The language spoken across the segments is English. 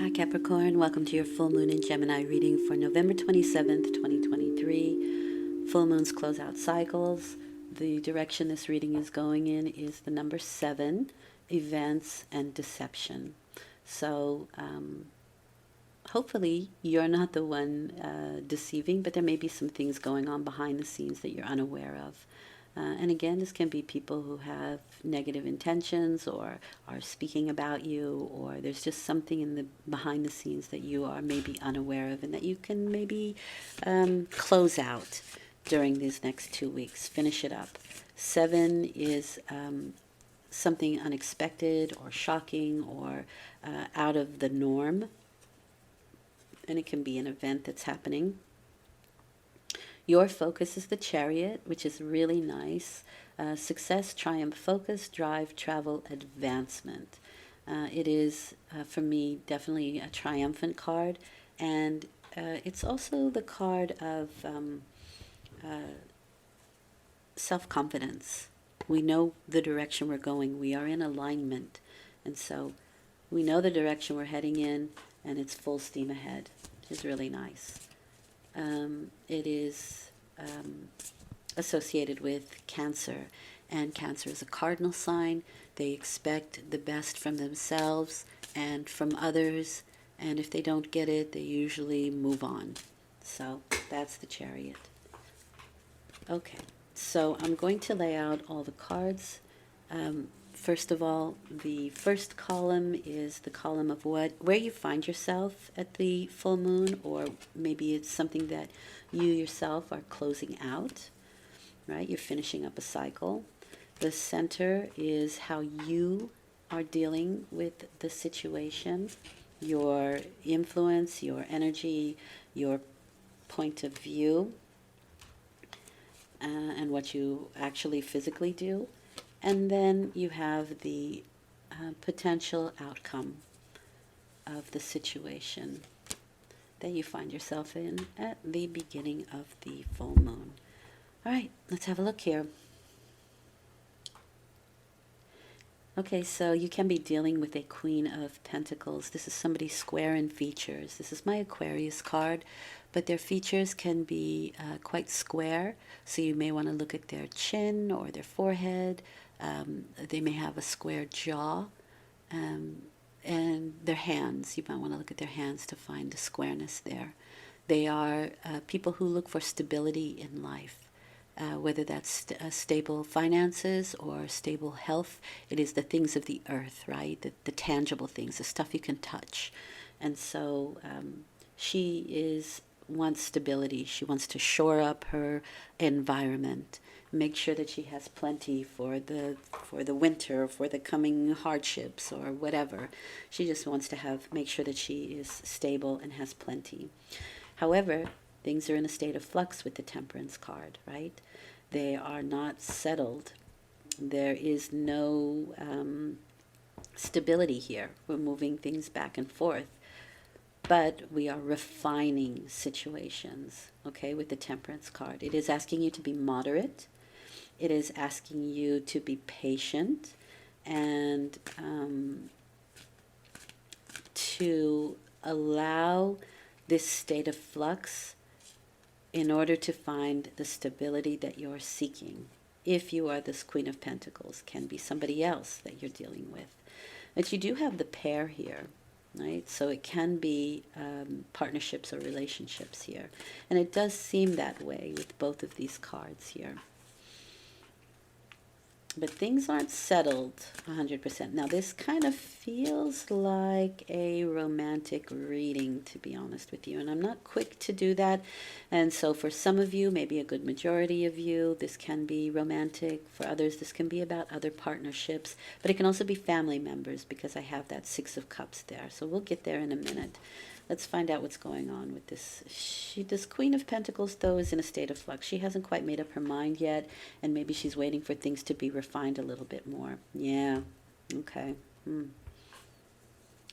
Hi Capricorn, welcome to your full moon in Gemini reading for November 27th, 2023. Full moons close out cycles. The direction this reading is going in is the number 7, events and deception. So hopefully you're not the one deceiving, but there may be some things going on behind the scenes that you're unaware of. And again, this can be people who have negative intentions or are speaking about you, or there's just something in the behind the scenes that you are maybe unaware of and that you can maybe close out during these next 2 weeks. Finish it up. 7 is something unexpected or shocking or out of the norm. And it can be an event that's happening. Your focus is the Chariot, which is really nice. Success, triumph, focus, drive, travel, advancement. It is, for me, definitely a triumphant card. And it's also the card of self-confidence. We know the direction we're going. We are in alignment. And so we know the direction we're heading in, and it's full steam ahead. It's really nice. It is associated with Cancer, and Cancer is a cardinal sign. They expect the best from themselves and from others, and if they don't get it, they usually move on. So that's the Chariot. Okay, so I'm going to lay out all the cards. First of all, the first column is the column of where you find yourself at the full moon, or maybe it's something that you yourself are closing out, right? You're finishing up a cycle. The center is how you are dealing with the situation, your influence, your energy, your point of view, and what you actually physically do. And then you have the potential outcome of the situation that you find yourself in at the beginning of the full moon. All right, let's have a look here. Okay, so you can be dealing with a Queen of Pentacles. This is somebody square in features. This is my Aquarius card, but their features can be quite square, so you may want to look at their chin or their forehead. They may have a square jaw, and their hands. You might want to look at their hands to find the squareness there. They are people who look for stability in life. Whether that's stable finances or stable health, it is the things of the earth, right? The tangible things, the stuff you can touch. And so she wants stability. She wants to shore up her environment, make sure that she has plenty for the winter, for the coming hardships or whatever. She just wants to make sure that she is stable and has plenty. However, things are in a state of flux with the Temperance card, right? They are not settled. There is no stability here. We're moving things back and forth. But we are refining situations, okay, with the Temperance card. It is asking you to be moderate. It is asking you to be patient and to allow this state of flux in order to find the stability that you're seeking. If you are this Queen of Pentacles, can be somebody else that you're dealing with. But you do have the pair here, right? So it can be partnerships or relationships here. And it does seem that way with both of these cards here. But things aren't settled 100%. Now, this kind of feels like a romantic reading, to be honest with you. And I'm not quick to do that. And so for some of you, maybe a good majority of you, this can be romantic. For others, this can be about other partnerships. But it can also be family members, because I have that 6 of Cups there. So we'll get there in a minute. Let's find out what's going on with this. This Queen of Pentacles, though, is in a state of flux. She hasn't quite made up her mind yet, and maybe she's waiting for things to be refined a little bit more. Yeah, okay.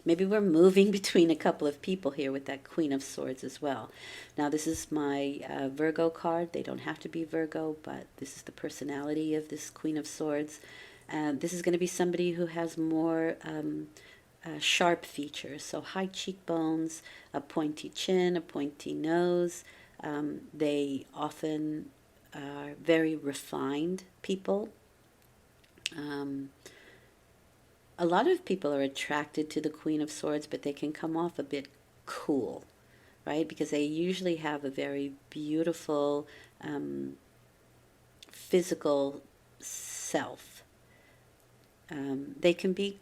Maybe we're moving between a couple of people here with that Queen of Swords as well. Now, this is my Virgo card. They don't have to be Virgo, but this is the personality of this Queen of Swords. This is going to be somebody who has more sharp features. So high cheekbones, a pointy chin, a pointy nose. They often are very refined people. Um, a lot of people are attracted to the Queen of Swords, but they can come off a bit cool, right? Because they usually have a very beautiful physical self. They can be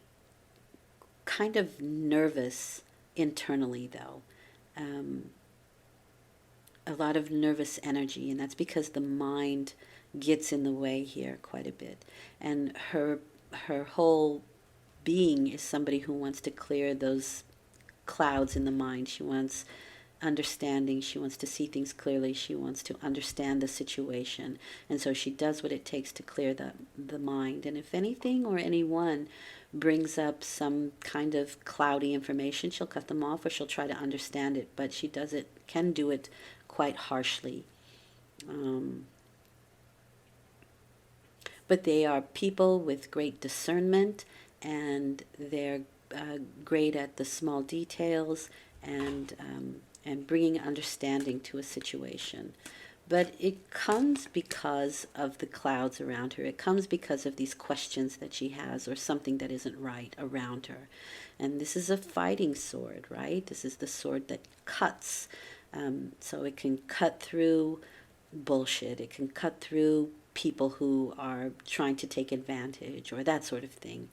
kind of nervous internally, though. A lot of nervous energy, and that's because the mind gets in the way here quite a bit. And her whole being is somebody who wants to clear those clouds in the mind. She wants understanding. She wants to see things clearly. She wants to understand the situation. And so she does what it takes to clear the mind. And if anything or anyone brings up some kind of cloudy information, she'll cut them off or she'll try to understand it. But she can do it quite harshly. But they are people with great discernment, and they're great at the small details and bringing understanding to a situation. But it comes because of the clouds around her. It comes because of these questions that she has or something that isn't right around her. And this is a fighting sword, right? This is the sword that cuts. So it can cut through bullshit. It can cut through people who are trying to take advantage or that sort of thing.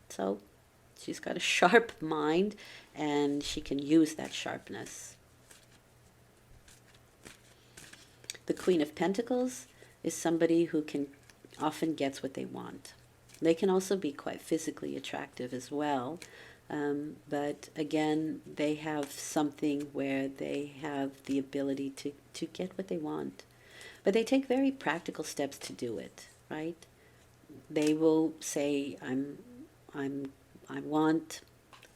So she's got a sharp mind, and she can use that sharpness. The Queen of Pentacles is somebody who often gets what they want. They can also be quite physically attractive as well. But again, they have something where they have the ability to get what they want. But they take very practical steps to do it, right? They will say, I want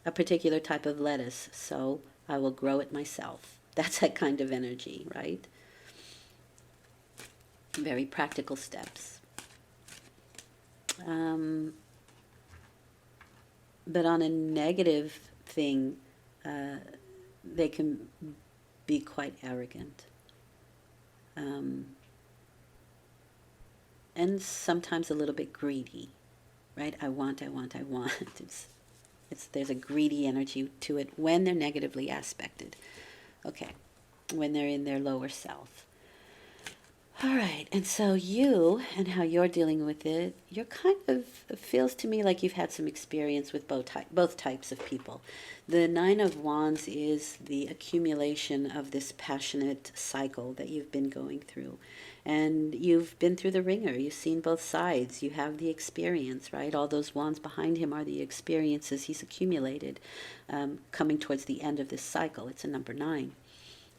a particular type of lettuce, so I will grow it myself. That's that kind of energy, right? Very practical steps. But on a negative thing, they can be quite arrogant. And sometimes a little bit greedy, right? I want. There's a greedy energy to it when they're negatively aspected. Okay, when they're in their lower self. All right, and so you and how you're dealing with it, it feels to me like you've had some experience with both types of people. The Nine of Wands is the accumulation of this passionate cycle that you've been going through. And you've been through the ringer. You've seen both sides. You have the experience, right? All those wands behind him are the experiences he's accumulated coming towards the end of this cycle. It's a number 9.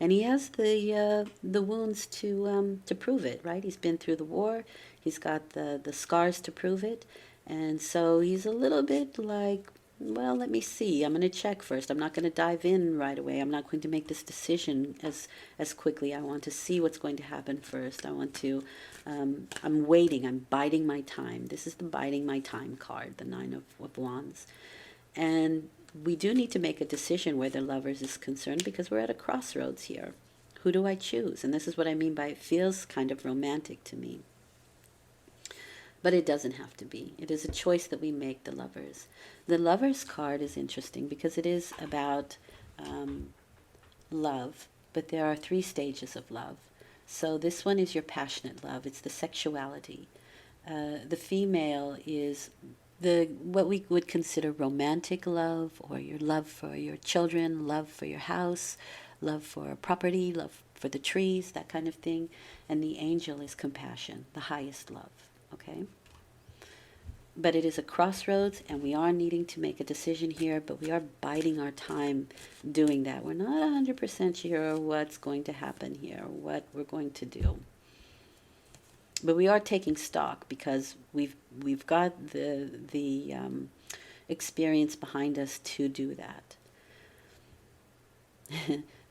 And he has the wounds to prove it, right? He's been through the war. He's got the scars to prove it. And so he's a little bit like, well, let me see. I'm going to check first. I'm not going to dive in right away. I'm not going to make this decision as quickly. I want to see what's going to happen first. I want to, I'm waiting. I'm biding my time. This is the biding my time card, the Nine of Wands. And we do need to make a decision where the lovers is concerned, because we're at a crossroads here. Who do I choose? And this is what I mean by it feels kind of romantic to me. But it doesn't have to be. It is a choice that we make, the lovers. The lovers card is interesting because it is about love, but there are 3 stages of love. So this one is your passionate love. It's the sexuality. The female is what we would consider romantic love, or your love for your children, love for your house, love for property, love for the trees, that kind of thing. And the angel is compassion, the highest love, okay? But it is a crossroads, and we are needing to make a decision here, but we are biding our time doing that. We're not 100% sure what's going to happen here, what we're going to do. But we are taking stock because we've got the experience behind us to do that.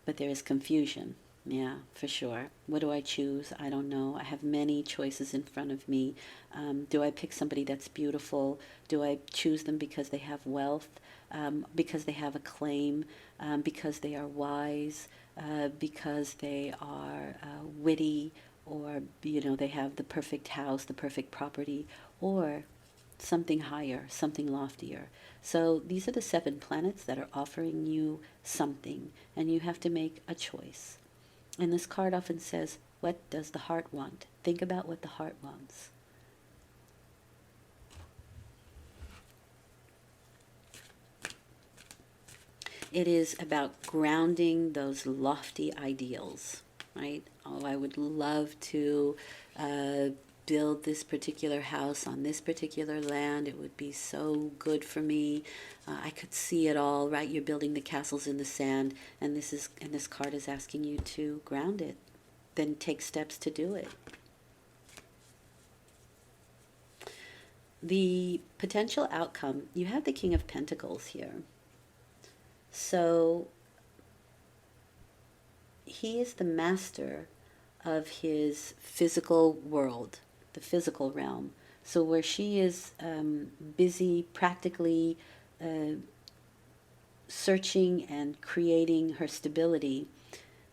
But there is confusion, Yeah, for sure. What do I choose? I don't know. I have many choices in front of me. Do I pick somebody that's beautiful? Do I choose them because they have wealth, because they have a claim, because they are wise, because they are witty, or, they have the perfect house, the perfect property, or something higher, something loftier. So these are the 7 planets that are offering you something, and you have to make a choice. And this card often says, what does the heart want? Think about what the heart wants. It is about grounding those lofty ideals, right? Oh, I would love to build this particular house on this particular land. It would be so good for me. I could see it all, right? You're building the castles in the sand, and this card is asking you to ground it. Then take steps to do it. The potential outcome, you have the King of Pentacles here. So he is the master of his physical world, the physical realm. So where she is busy practically searching and creating her stability,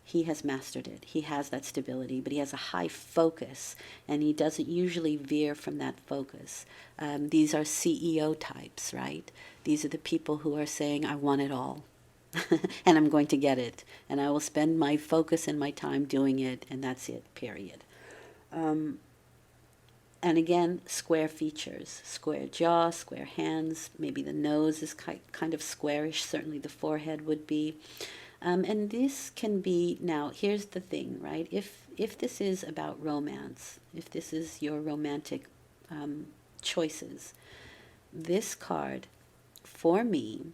he has mastered it. He has that stability, but he has a high focus, and he doesn't usually veer from that focus. These are CEO types, right? These are the people who are saying, I want it all. And I'm going to get it. And I will spend my focus and my time doing it, and that's it, period. And again, square features, square jaw, square hands, maybe the nose is kind of squarish, certainly the forehead would be. And this can be, now here's the thing, right? If this is about romance, if this is your romantic choices, this card, for me,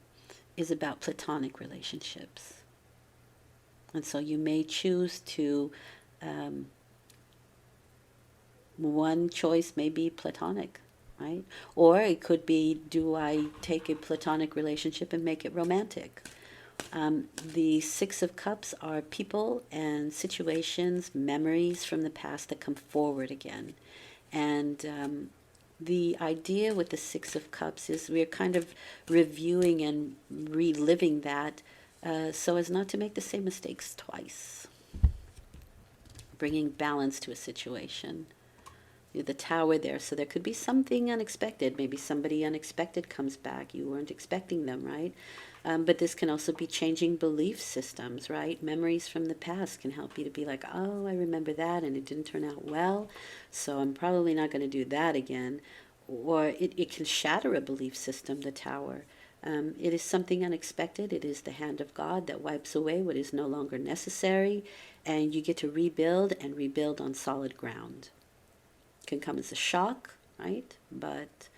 is about platonic relationships. And so you may choose to, one choice may be platonic, right? Or it could be, do I take a platonic relationship and make it romantic? The 6 of Cups are people and situations, memories from the past that come forward again. And the idea with the 6 of Cups is we're kind of reviewing and reliving that so as not to make the same mistakes twice. Bringing balance to a situation. The Tower there, so there could be something unexpected. Maybe somebody unexpected comes back. You weren't expecting them, right? But this can also be changing belief systems, right? Memories from the past can help you to be like, oh, I remember that and it didn't turn out well, so I'm probably not going to do that again. Or it can shatter a belief system, the Tower. It is something unexpected. It is the hand of God that wipes away what is no longer necessary, and you get to rebuild and rebuild on solid ground. It can come as a shock, right? But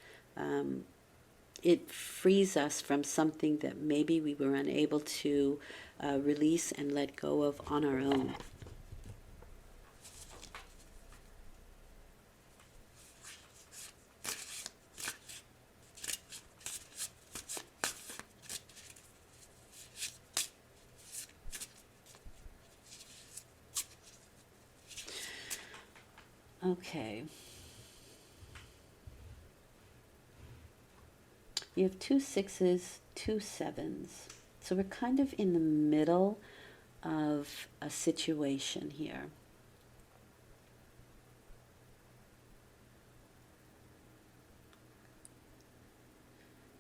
it frees us from something that maybe we were unable to release and let go of on our own. Okay. You have 2 6s, 2 7s. So we're kind of in the middle of a situation here.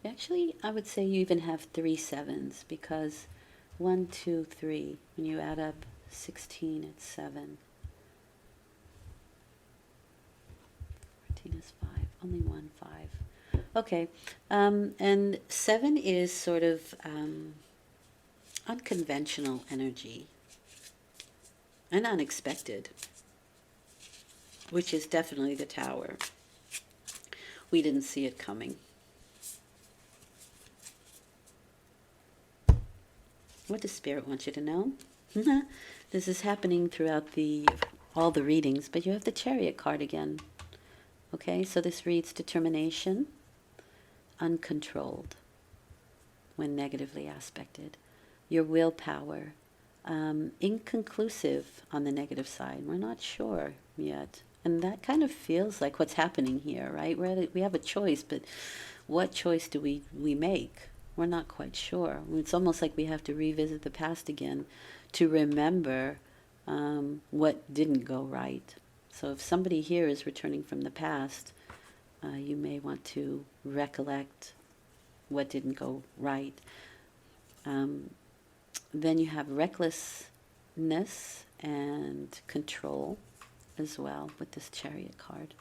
Actually, I would say you even have 3 7s because 1, 2, 3, when you add up 16, it's 7. 14 is 5, only 1, 5. Okay, and 7 is sort of unconventional energy and unexpected, which is definitely the Tower. We didn't see it coming. What does Spirit want you to know? This is happening throughout all the readings, but you have the Chariot card again. Okay, so this reads determination, uncontrolled when negatively aspected. Your willpower, inconclusive on the negative side. We're not sure yet. And that kind of feels like what's happening here, right? We have a choice, but what choice do we make? We're not quite sure. It's almost like we have to revisit the past again to remember what didn't go right. So if somebody here is returning from the past, you may want to recollect what didn't go right. Then you have recklessness and control as well with this Chariot card.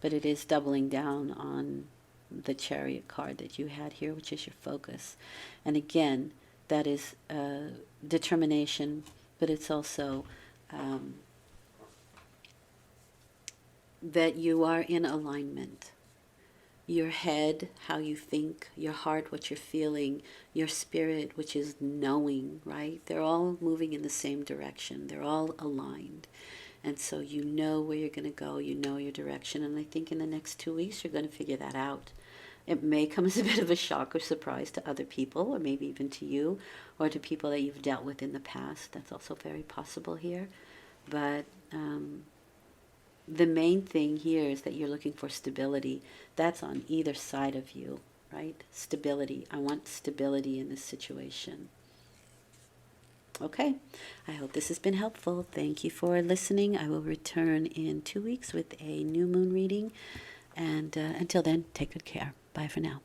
But it is doubling down on the Chariot card that you had here, which is your focus. And again, that is determination, but it's also that you are in alignment. Your head, how you think, your heart, what you're feeling, your spirit, which is knowing, right? They're all moving in the same direction. They're all aligned. And so you know where you're going to go, you know your direction, and I think in the next 2 weeks you're going to figure that out. It may come as a bit of a shock or surprise to other people, or maybe even to you, or to people that you've dealt with in the past. That's also very possible here. But the main thing here is that you're looking for stability. That's on either side of you, right? Stability. I want stability in this situation. Okay, I hope this has been helpful. Thank you for listening. I will return in 2 weeks with a new moon reading. And until then, take good care. Bye for now.